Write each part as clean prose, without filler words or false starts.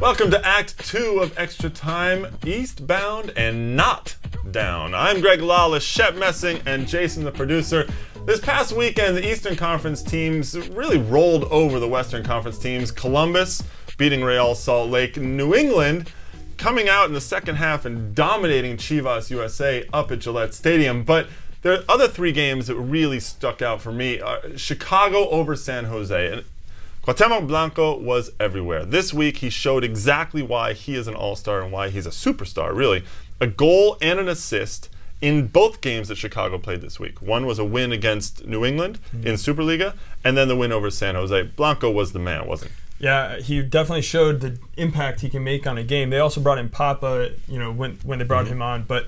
Welcome to Act 2 of Extra Time, Eastbound and Not Down. I'm Greg Lawless, Shep Messing, and Jason the producer. This past weekend, the Eastern Conference teams really rolled over the Western Conference teams. Columbus beating Real Salt Lake. New England coming out in the second half and dominating Chivas USA up at Gillette Stadium. But there are other three games that really stuck out for me. Chicago over San Jose. And Cuauhtemoc Blanco was everywhere. This week, he showed exactly why he is an all-star and why he's a superstar, really. A goal and an assist in both games that Chicago played this week. One was a win against New England in Superliga, and then the win over San Jose. Blanco was the man, wasn't he? Yeah, he definitely showed the impact he can make on a game. They also brought in Papa, when they brought him on. But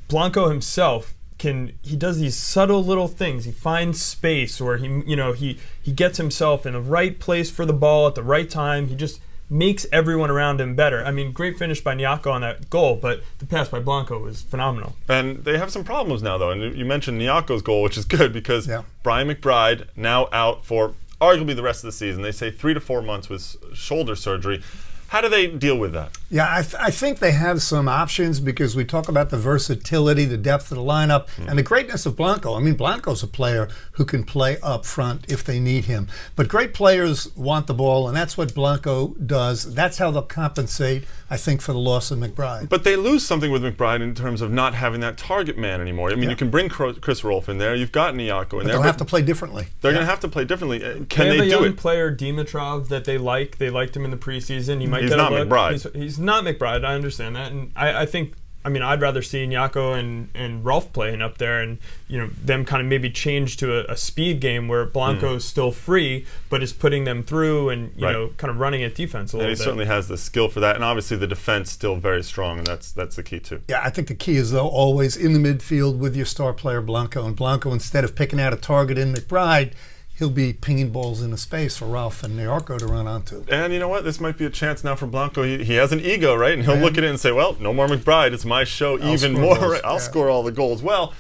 Blanco himself, he does these subtle little things. He finds space, or he gets himself in the right place for the ball at the right time. He just makes everyone around him better. I mean, great finish by Nyako on that goal, but the pass by Blanco was phenomenal. And they have some problems now, though. And you mentioned Nyako's goal, which is good because Brian McBride now out for arguably the rest of the season. They say 3 to 4 months with shoulder surgery. How do they deal with that? Yeah, I think they have some options because we talk about the versatility, the depth of the lineup, and the greatness of Blanco. I mean, Blanco's a player who can play up front if they need him. But great players want the ball, and that's what Blanco does. That's how they'll compensate, I think, for the loss of McBride. But they lose something with McBride in terms of not having that target man anymore. I mean, you can bring Chris Rolfe in there. You've got Nyako in there. They'll have to play differently. They're going to have to play differently. Can they do it? They have a young player, Dimitrov, that they like. They liked him in the preseason. He's not McBride. He's not McBride. I understand that, and I think. I mean, I'd rather see Nyako and Rolfe playing up there, and them kind of maybe change to a speed game where Blanco's still free, but is putting them through and kind of running at defense a little bit. He certainly has the skill for that, and obviously the defense still very strong, and that's the key too. Yeah, I think the key is though always in the midfield with your star player Blanco, and Blanco, instead of picking out a target in McBride, he'll be pinging balls into space for Ralph and Nyako to run onto. And you know what? This might be a chance now for Blanco. He has an ego, right? And he'll look at it and say, well, no more McBride. It's my show even more. Right? I'll score all the goals. Well,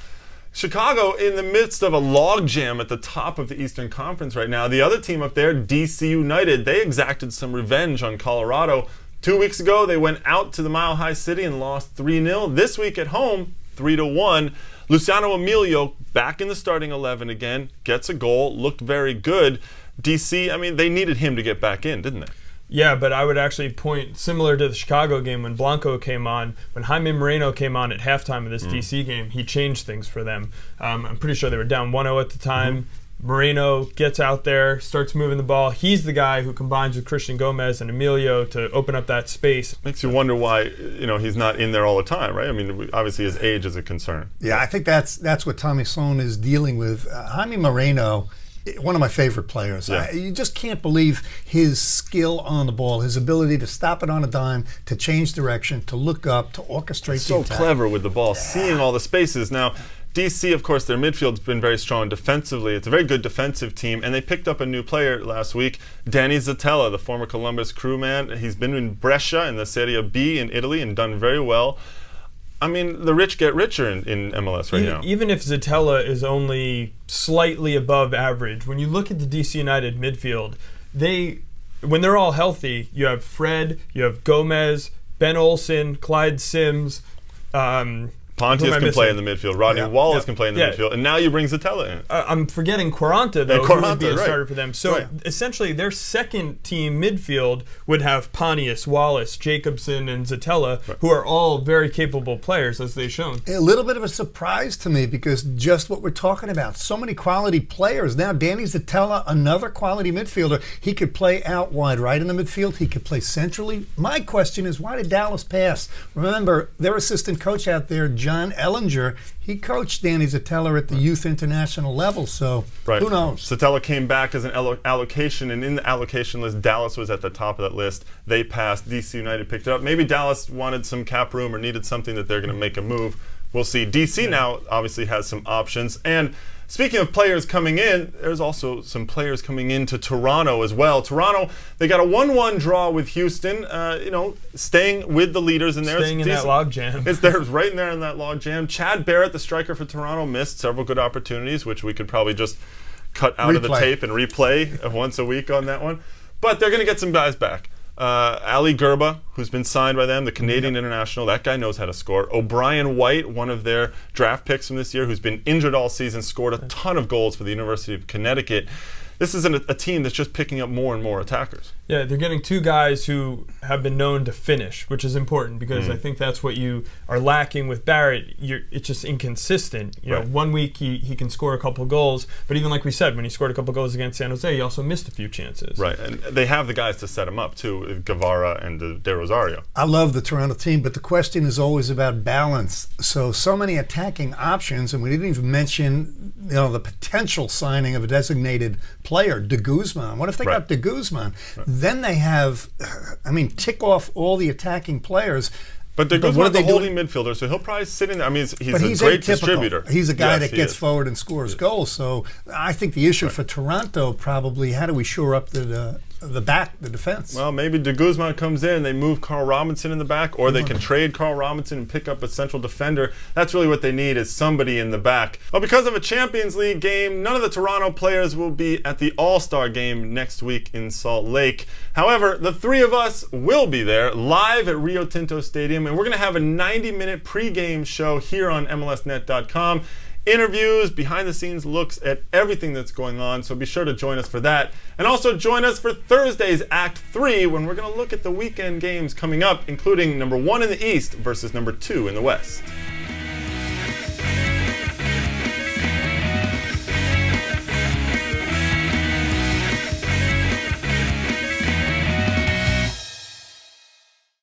Chicago in the midst of a logjam at the top of the Eastern Conference right now. The other team up there, DC United, they exacted some revenge on Colorado. 2 weeks ago, they went out to the Mile High City and lost 3-0. This week at home, 3-1. Luciano Emilio back in the starting 11 again, gets a goal, looked very good. DC, I mean, they needed him to get back in, didn't they? Yeah, but I would actually point, similar to the Chicago game when Blanco came on, when Jaime Moreno came on at halftime of this DC game, he changed things for them. I'm pretty sure they were down 1-0 at the time. Moreno gets out there, starts moving the ball. He's the guy who combines with Christian Gomez and Emilio to open up that space. Makes you wonder why he's not in there all the time, right? I mean, obviously his age is a concern. Yeah, I think that's what Tommy Sohn is dealing with. Jaime Moreno, one of my favorite players. Yeah. You just can't believe his skill on the ball, his ability to stop it on a dime, to change direction, to look up, to orchestrate the attack. So clever with the ball, seeing all the spaces. Now, DC, of course, their midfield's been very strong defensively. It's a very good defensive team, and they picked up a new player last week, Danny Zitella, the former Columbus crewman. He's been in Brescia in the Serie B in Italy and done very well. I mean, the rich get richer in MLS right now. Even if Zitella is only slightly above average, when you look at the DC United midfield, when they're all healthy, you have Fred, you have Gomez, Ben Olsen, Clyde Sims, Pontius can play in the midfield. Rodney Wallace can play in the midfield. And now you bring Zitella in. I'm forgetting Quaranta, though, who would be a starter for them. So essentially their second-team midfield would have Pontius, Wallace, Jacobson, and Zitella, who are all very capable players, as they've shown. A little bit of a surprise to me because just what we're talking about. So many quality players. Now Danny Zitella, another quality midfielder. He could play out wide right in the midfield. He could play centrally. My question is, why did Dallas pass? Remember, their assistant coach out there, John Ellinger, he coached Danny Zitella at the youth international level, so who knows? Zitella came back as an allocation, and in the allocation list, Dallas was at the top of that list. They passed. DC United picked it up. Maybe Dallas wanted some cap room or needed something that they're going to make a move. We'll see. DC now obviously has some options. And speaking of players coming in, there's also some players coming into Toronto as well. Toronto, they got a 1-1 draw with Houston, staying with the leaders in there. Staying in that logjam. It's there, right in there in that logjam. Chad Barrett, the striker for Toronto, missed several good opportunities, which we could probably just cut out of the tape and replay once a week on that one. But they're going to get some guys back. Ali Gerba, who's been signed by them, the Canadian international. That guy knows how to score. O'Brien White, one of their draft picks from this year, who's been injured all season, scored a ton of goals for the University of Connecticut. This is a team that's just picking up more and more attackers. Yeah, they're getting two guys who have been known to finish, which is important because I think that's what you are lacking with Barrett. It's just inconsistent. You know, one week he can score a couple goals, but even like we said, when he scored a couple goals against San Jose, he also missed a few chances. Right, and they have the guys to set him up too, Guevara and De Rosario. I love the Toronto team, but the question is always about balance. So many attacking options, and we didn't even mention the potential signing of a designated player, De Guzman. What if they got De Guzman? Right. Then they have, tick off all the attacking players. But De Guzman's a holding midfielder, so he'll probably sit in there. I mean, he's a great distributor. He's a guy that gets forward and scores goals. So I think the issue for Toronto probably, how do we shore up the defense? Well, maybe De Guzman comes in, they move Carl Robinson in the back, or they can trade Carl Robinson and pick up a central defender. That's really what they need, is somebody in the back. Well, because of a Champions League game, none of the Toronto players will be at the All-Star game next week in Salt Lake. However, the three of us will be there live at Rio Tinto Stadium, and we're going to have a 90-minute pregame show here on MLSnet.com. Interviews, behind-the-scenes looks at everything that's going on, so be sure to join us for that. And also join us for Thursday's Act 3, when we're going to look at the weekend games coming up, including number 1 in the East versus number 2 in the West.